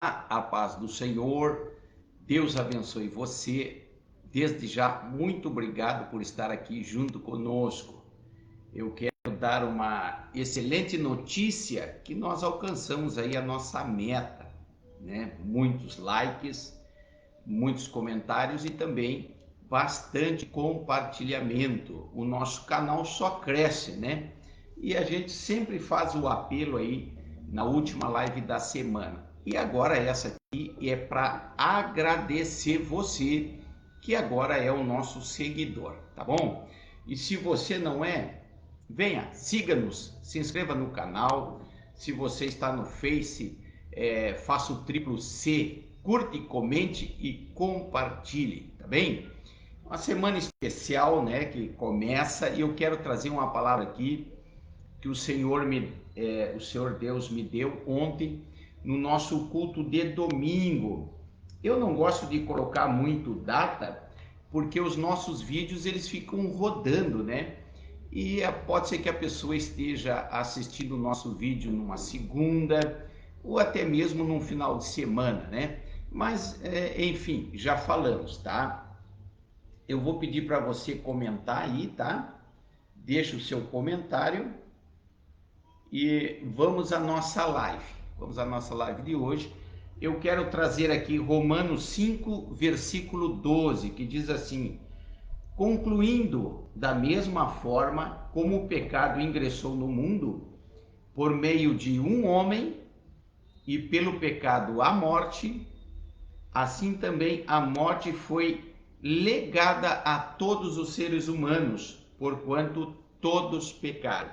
A paz do Senhor, Deus abençoe você. Desde já, muito obrigado por estar aqui junto conosco. Eu quero dar uma excelente notícia que nós alcançamos aí a nossa meta, né? Muitos likes, muitos comentários e também bastante compartilhamento. O nosso canal só cresce, né? E a gente sempre faz o apelo aí na última live da semana. E agora essa aqui é para agradecer você que agora é o nosso seguidor, tá bom? E se você não é, venha, siga-nos, se inscreva no canal. Se você está no Face, faça o triplo C, curte, comente e compartilhe, tá bem? Uma semana especial, né, que começa, e eu quero trazer uma palavra aqui que o Senhor Deus me deu ontem no nosso culto de domingo. Eu não gosto de colocar muito data, porque os nossos vídeos eles ficam rodando, né? E pode ser que a pessoa esteja assistindo o nosso vídeo numa segunda ou até mesmo num final de semana, né? Mas, enfim, já falamos, tá? Eu vou pedir para você comentar aí, tá? Deixa o seu comentário e vamos à nossa live. Vamos à nossa live de hoje. Eu quero trazer aqui Romanos 5, versículo 12, que diz assim: concluindo da mesma forma como o pecado ingressou no mundo, por meio de um homem, e pelo pecado a morte, assim também a morte foi legada a todos os seres humanos, porquanto todos pecaram.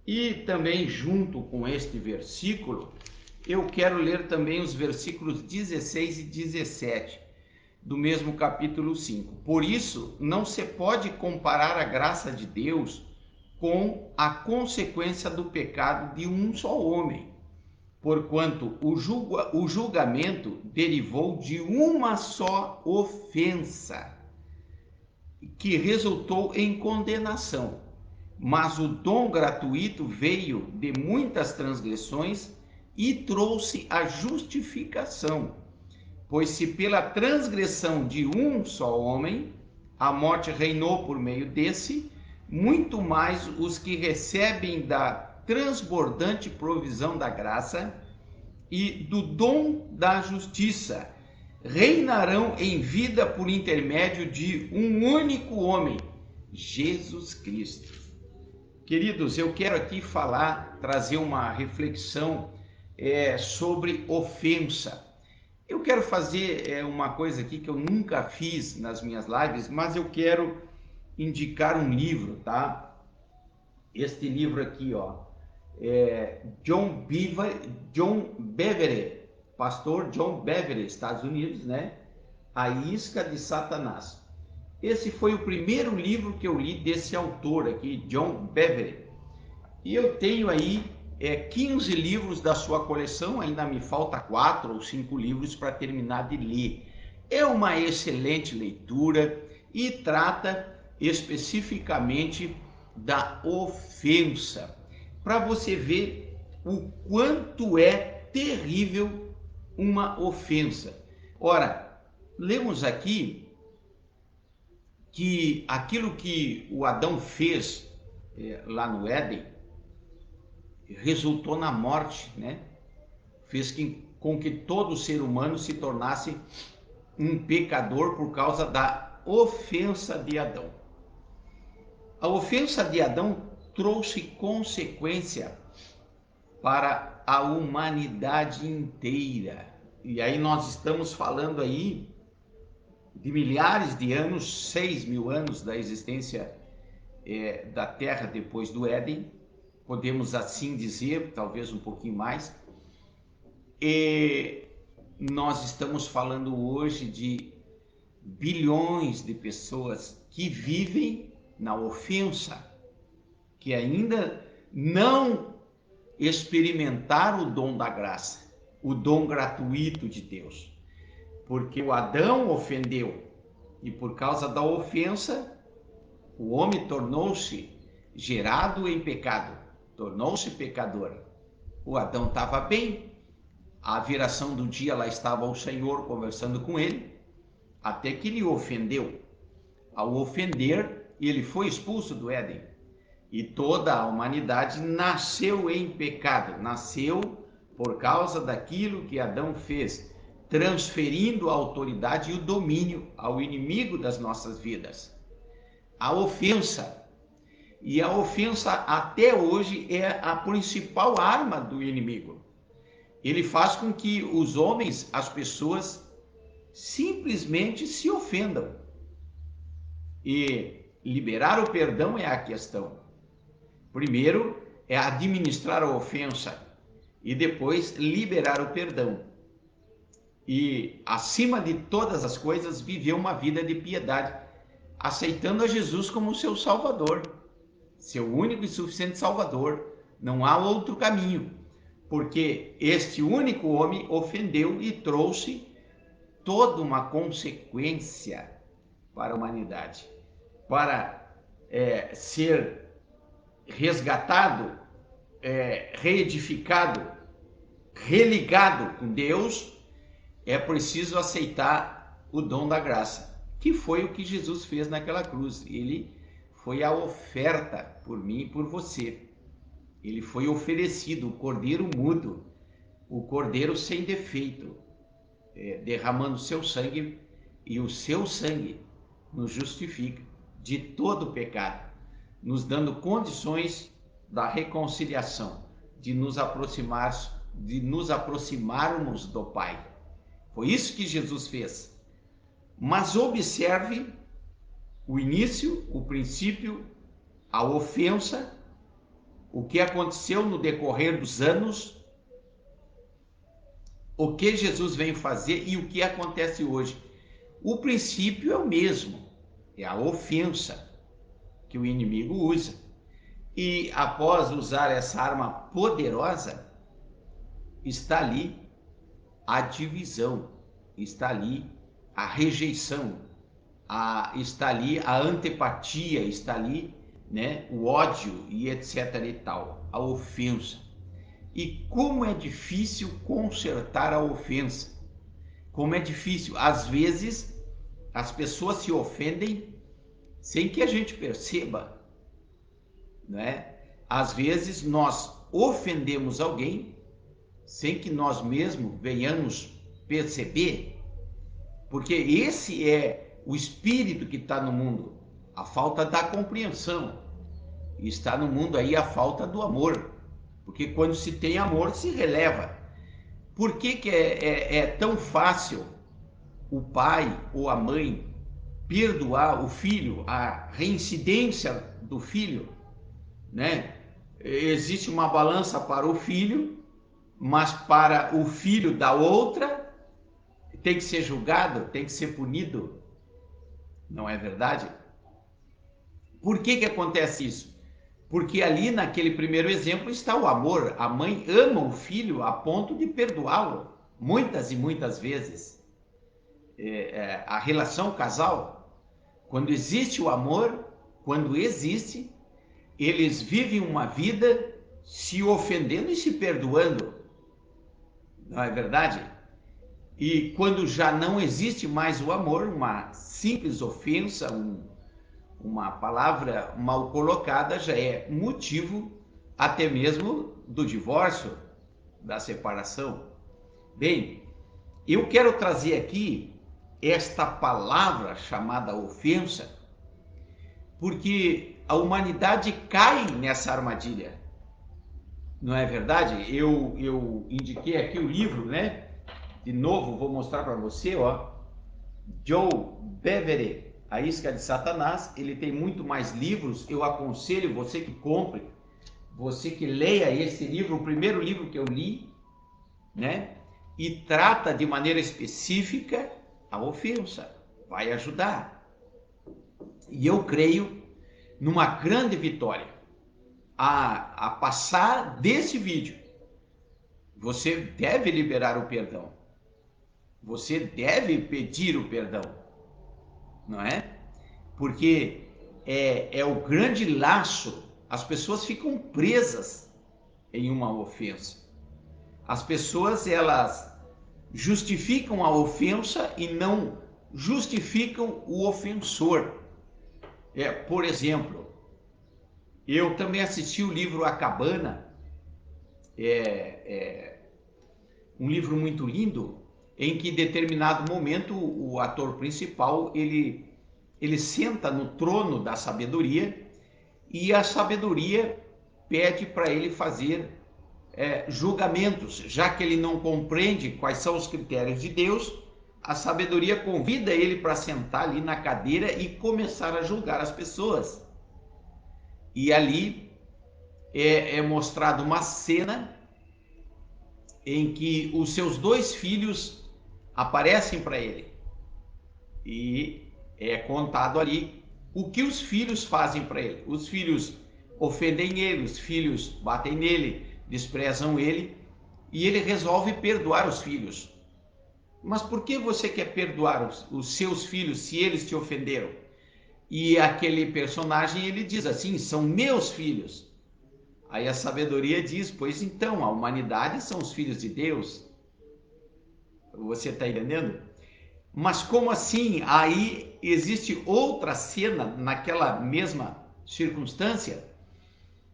E também junto com este versículo, eu quero ler também os versículos 16 e 17 do mesmo capítulo 5. Por isso, não se pode comparar a graça de Deus com a consequência do pecado de um só homem, porquanto o julgamento derivou de uma só ofensa, que resultou em condenação. Mas o dom gratuito veio de muitas transgressões e trouxe a justificação. Pois se pela transgressão de um só homem a morte reinou por meio desse, muito mais os que recebem da transbordante provisão da graça e do dom da justiça reinarão em vida por intermédio de um único homem, Jesus Cristo. Queridos, eu quero aqui trazer uma reflexão sobre ofensa. Eu quero fazer uma coisa aqui que eu nunca fiz nas minhas lives, mas eu quero indicar um livro, tá? Este livro aqui, ó, John Bevere, pastor John Bevere, Estados Unidos, né? A Isca de Satanás. Esse foi o primeiro livro que eu li desse autor aqui, John Bevere. E eu tenho aí 15 livros da sua coleção, ainda me falta 4 ou 5 livros para terminar de ler. É uma excelente leitura e trata especificamente da ofensa, para você ver o quanto é terrível uma ofensa. Ora, lemos aqui que aquilo que o Adão fez lá no Éden resultou na morte, né? Fez com que todo ser humano se tornasse um pecador por causa da ofensa de Adão. A ofensa de Adão trouxe consequência para a humanidade inteira. E aí nós estamos falando aí de milhares de anos, 6.000 anos da existência da Terra depois do Éden, podemos assim dizer, talvez um pouquinho mais. E nós estamos falando hoje de bilhões de pessoas que vivem na ofensa, que ainda não experimentaram o dom da graça, o dom gratuito de Deus. Porque o Adão ofendeu e por causa da ofensa, o homem tornou-se gerado em pecado, tornou-se pecador. O Adão estava bem, À viração do dia, lá estava o Senhor conversando com ele, até que ele ofendeu. Ao ofender, ele foi expulso do Éden. E toda a humanidade nasceu em pecado, nasceu por causa daquilo que Adão fez, transferindo a autoridade e o domínio ao inimigo das nossas vidas. A ofensa. E a ofensa até hoje é a principal arma do inimigo. Ele faz com que os homens, as pessoas, simplesmente se ofendam. E liberar o perdão é a questão. Primeiro é administrar a ofensa e depois liberar o perdão. E, acima de todas as coisas, viver uma vida de piedade, aceitando a Jesus como seu Salvador, seu único e suficiente Salvador. Não há outro caminho, porque este único homem ofendeu e trouxe toda uma consequência para a humanidade, para ser resgatado, reedificado, religado com Deus, é preciso aceitar o dom da graça, que foi o que Jesus fez naquela cruz. Ele foi a oferta por mim e por você. Ele foi oferecido, o cordeiro mudo, o cordeiro sem defeito, derramando seu sangue, e o seu sangue nos justifica de todo pecado, nos dando condições da reconciliação, de nos aproximarmos do Pai. Foi isso que Jesus fez. Mas observe o início, o princípio, a ofensa, o que aconteceu no decorrer dos anos, o que Jesus vem fazer e o que acontece hoje. O princípio é o mesmo, é a ofensa que o inimigo usa. E após usar essa arma poderosa, está ali a divisão, está ali a rejeição, está ali a antipatia, está ali, né, o ódio e etc e tal, a ofensa. E como é difícil consertar a ofensa. Como é difícil. Às vezes, as pessoas se ofendem sem que a gente perceba, né? Às vezes, nós ofendemos alguém sem que nós mesmos venhamos perceber, porque esse é o espírito que está no mundo, a falta da compreensão. E está no mundo aí a falta do amor, porque quando se tem amor, se releva. Por que é tão fácil o pai ou a mãe perdoar o filho, a reincidência do filho, né? Existe uma balança para o filho, mas para o filho da outra tem que ser julgado, tem que ser punido. Não é verdade? Por que acontece isso? Porque ali naquele primeiro exemplo está o amor. A mãe ama o filho a ponto de perdoá-lo muitas e muitas vezes. A relação casal, quando existe o amor, quando existe, eles vivem uma vida se ofendendo e se perdoando. Não é verdade? E quando já não existe mais o amor, uma simples ofensa, uma palavra mal colocada já é motivo até mesmo do divórcio, da separação. Bem, eu quero trazer aqui esta palavra chamada ofensa, porque a humanidade cai nessa armadilha. Não é verdade? Eu indiquei aqui o livro, né? De novo, vou mostrar para você, ó. Joe Bevere, A Isca de Satanás. Ele tem muito mais livros. Eu aconselho você que compre, você que leia esse livro, o primeiro livro que eu li, né? E trata de maneira específica a ofensa. Vai ajudar. E eu creio numa grande vitória a passar desse vídeo. Você deve liberar o perdão. Você deve pedir o perdão, não é? Porque é o grande laço. As pessoas ficam presas em uma ofensa. As pessoas, elas justificam a ofensa e não justificam o ofensor. Por exemplo, eu também assisti o livro A Cabana, um livro muito lindo, em que em determinado momento o ator principal, ele senta no trono da sabedoria e a sabedoria pede para ele fazer julgamentos. Já que ele não compreende quais são os critérios de Deus, a sabedoria convida ele para sentar ali na cadeira e começar a julgar as pessoas. E ali é mostrada uma cena em que os seus 2 filhos aparecem para ele. E é contado ali o que os filhos fazem para ele. Os filhos ofendem ele, os filhos batem nele, desprezam ele, e ele resolve perdoar os filhos. Mas por que você quer perdoar os seus filhos se eles te ofenderam? E aquele personagem, ele diz assim: são meus filhos. Aí a sabedoria diz: pois então, a humanidade são os filhos de Deus. Você está entendendo? Mas como assim? Aí existe outra cena naquela mesma circunstância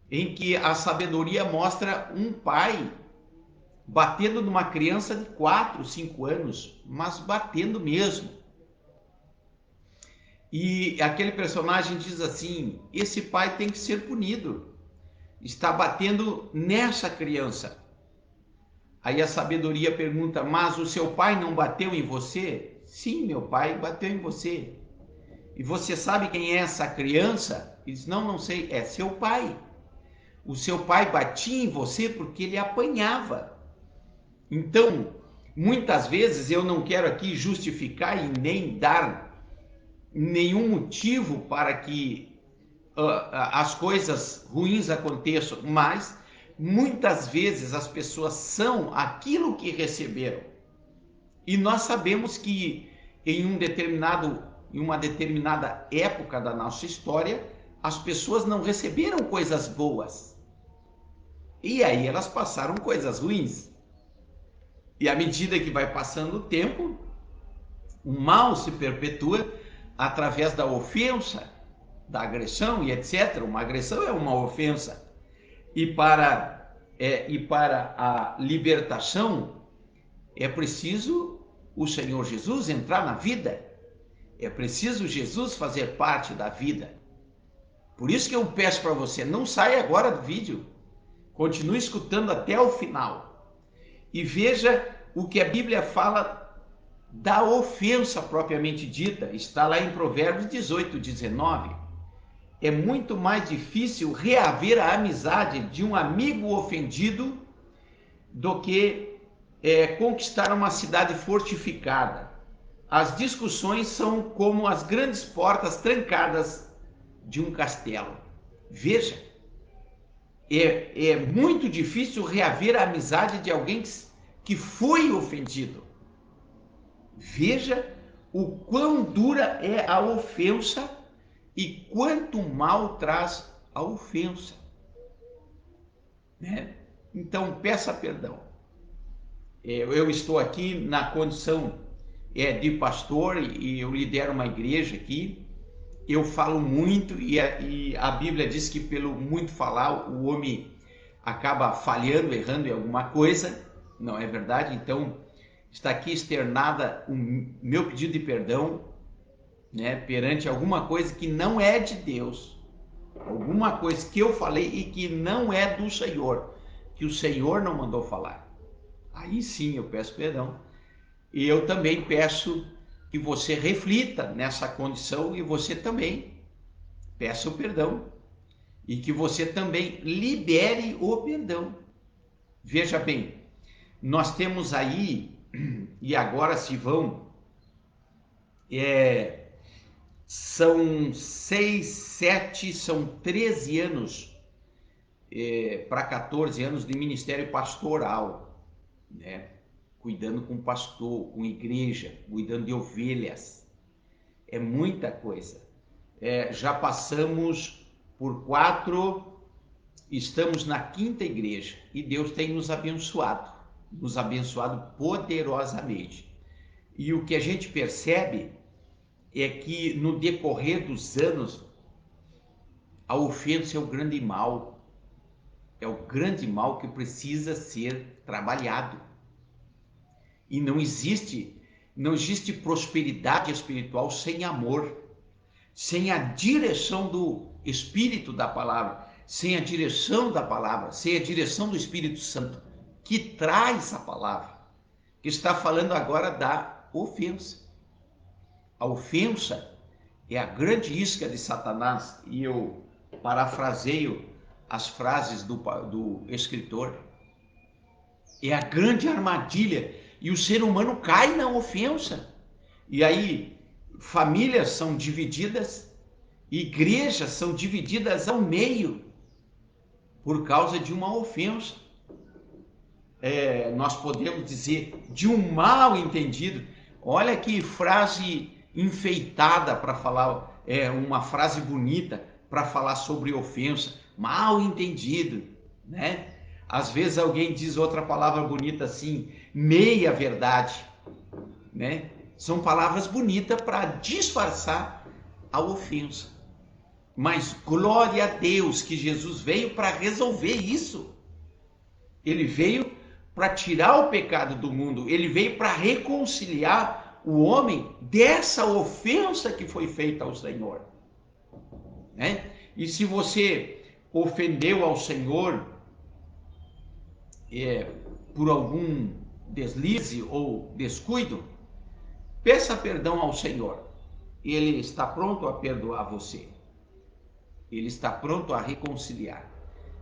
em que a sabedoria mostra um pai batendo numa criança de 4, 5 anos, mas batendo mesmo. E aquele personagem diz assim: esse pai tem que ser punido, está batendo nessa criança. Aí a sabedoria pergunta: mas o seu pai não bateu em você? Sim, meu pai bateu em você. E você sabe quem é essa criança? Ele diz: não, não sei, é seu pai. O seu pai batia em você porque ele apanhava. Então, muitas vezes eu não quero aqui justificar e nem dar nenhum motivo para que as coisas ruins aconteçam, mas muitas vezes as pessoas são aquilo que receberam. E nós sabemos que em uma determinada época da nossa história, as pessoas não receberam coisas boas. E aí elas passaram coisas ruins. E à medida que vai passando o tempo, o mal se perpetua através da ofensa, da agressão e etc. Uma agressão é uma ofensa. E para a libertação é preciso o Senhor Jesus entrar na vida. É preciso Jesus fazer parte da vida. Por isso que eu peço para você, não saia agora do vídeo. Continue escutando até o final. E veja o que a Bíblia fala da ofensa propriamente dita. Está lá em Provérbios 18, 19. É muito mais difícil reaver a amizade de um amigo ofendido do que conquistar uma cidade fortificada. As discussões são como as grandes portas trancadas de um castelo. Veja, é muito difícil reaver a amizade de alguém que foi ofendido. Veja o quão dura é a ofensa e quanto mal traz a ofensa. Né? Então, peça perdão. Eu estou aqui na condição de pastor e eu lidero uma igreja aqui. Eu falo muito e a Bíblia diz que pelo muito falar o homem acaba falhando, errando em alguma coisa. Não é verdade? Então, está aqui externada o meu pedido de perdão, né, perante alguma coisa que não é de Deus, alguma coisa que eu falei e que não é do Senhor, que o Senhor não mandou falar. Aí sim eu peço perdão. E eu também peço que você reflita nessa condição e você também peça o perdão. E que você também libere o perdão. Veja bem, nós temos aí, e agora se vão, são 6, 7, são 13 anos para 14 anos de ministério pastoral, né? Cuidando com pastor, com igreja, cuidando de ovelhas. É muita coisa. Já passamos por 4, estamos na 5ª igreja e Deus tem nos abençoado. nos abençoado poderosamente. E o que a gente percebe é que no decorrer dos anos, a ofensa é o grande mal. É o grande mal que precisa ser trabalhado. E não existe prosperidade espiritual sem amor, sem a direção do Espírito da palavra, sem a direção da palavra, sem a direção do Espírito Santo, que traz a palavra, que está falando agora da ofensa. A ofensa é a grande isca de Satanás, e eu parafraseio as frases do escritor. É a grande armadilha, e o ser humano cai na ofensa. E aí famílias são divididas, igrejas são divididas ao meio por causa de uma ofensa. Nós podemos dizer de um mal entendido. Olha que frase enfeitada para falar, uma frase bonita para falar sobre ofensa, mal entendido, né? Às vezes alguém diz outra palavra bonita assim, meia verdade, né? São palavras bonitas para disfarçar a ofensa. Mas glória a Deus que Jesus veio para resolver isso. Ele veio para tirar o pecado do mundo, ele veio para reconciliar o homem dessa ofensa que foi feita ao Senhor, né? E se você ofendeu ao Senhor por algum deslize ou descuido, peça perdão ao Senhor. Ele está pronto a perdoar você. Ele está pronto a reconciliar.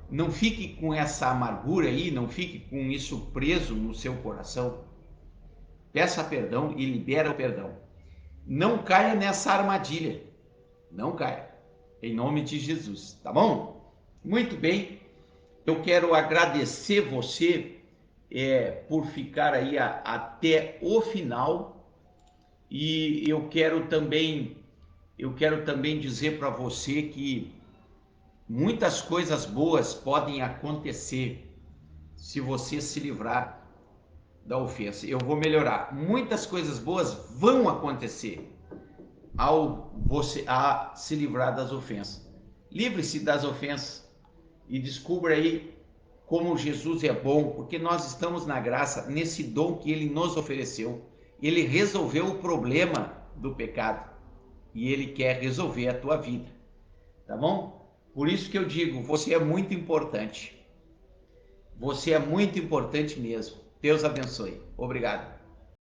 Não fique com essa amargura aí, não fique com isso preso no seu coração. Peça perdão e libera o perdão. Não caia nessa armadilha. Não caia. Em nome de Jesus, tá bom? Muito bem. Eu quero agradecer você por ficar aí até o final. E eu quero também dizer para você que muitas coisas boas podem acontecer se você se livrar da ofensa. Eu vou melhorar. Muitas coisas boas vão acontecer ao você se livrar das ofensas. Livre-se das ofensas e descubra aí como Jesus é bom, porque nós estamos na graça, nesse dom que ele nos ofereceu. Ele resolveu o problema do pecado e ele quer resolver a tua vida, tá bom? Por isso que eu digo, você é muito importante. Você é muito importante mesmo. Deus abençoe. Obrigado.